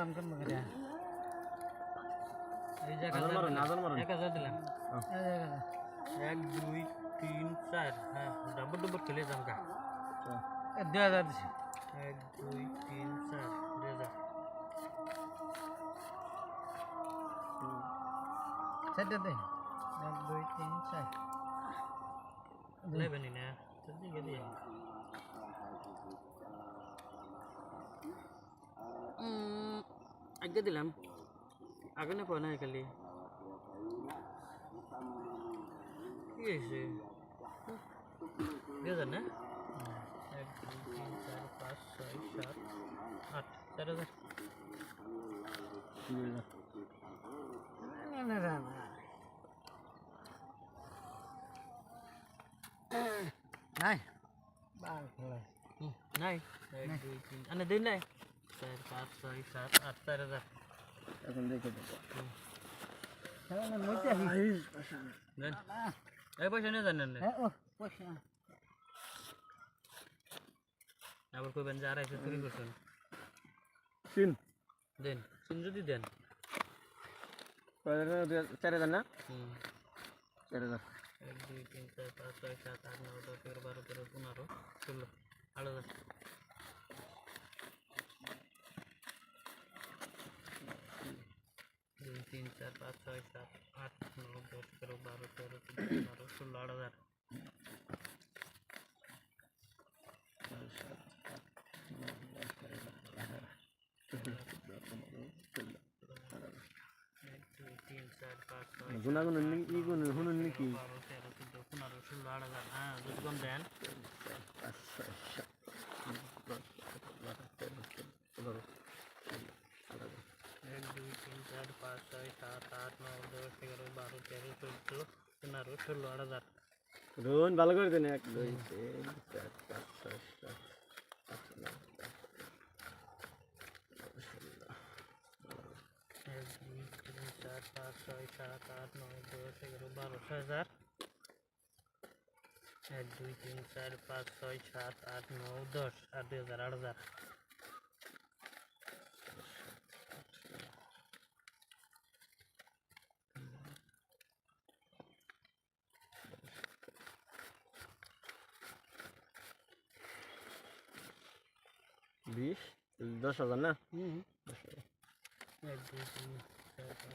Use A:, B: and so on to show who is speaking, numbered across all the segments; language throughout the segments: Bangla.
A: সালাম কেন করে এই জায়গা এক হাজার দিলাম 1 2 3 4 হ্যাঁ ডাবল ডাবল খেলে যাম গা 2000 দিছি 1 2 3 4 2000 সেটা দে 1 2 3 4 लेबे नहीं ना जल्दी के दिए आगे दिलाम आगे ना पहुंचना है कली ये से ये जाना 1 2 3 4 5 6 7 8 4000 ना ना নাই বাল খেলা নাই 1 2 3 আনে দিন নাই 4 5 6 7 8 4000 এখন দেখে দেব হ্যাঁ না মইতে আইস পয়সা দেন এই পয়সা নিয়ে জানেন হ্যাঁ ও পয়সা আবার কইবেন যে আড়াইশো চুরি করছেন তিন দেন তিন যদি দেন 4000 না 4000 1 2 3 4 5 6 7 8 9 10 11 12 13 15 16 18 2 3 4 5 6 7 8 9 10 11 12 13 15 16 18
B: গুনাগুন ই গুন হুনুন নাকি
A: 12 13 14 15 16 18 হ্যাঁ যদি কম দেন 1 2 3 4 5 6 7 8 9 10 11 12 13 14 15 16 18
B: রোন ভালো করে দেন 1 2 3 4 5 6 7 8 9 10
A: 1 2 3 4 5 6 7 8 9 10 11 12 6000 1 2 3 4 5 6 7 8 9 10 আর 2000 8000
B: 20 10,000 না
A: 1 2 3 4 5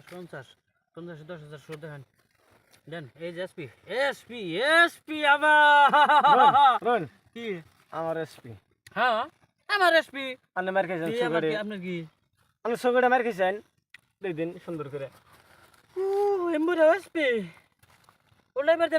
A: 50 10,000 শুরু দেন দেন এই যে এসপি এসপি এসপি আবার
B: রন
A: কি
B: আমার এসপি
A: হ্যাঁ আমার এসপি
B: আনে মার খাইছেন সুগড়ে
A: আপনার কি
B: আমি সুগড়ে মার খাইছেন দুই দিন সুন্দর করে
A: ও এমবুরা এসপি ওলাই বারতে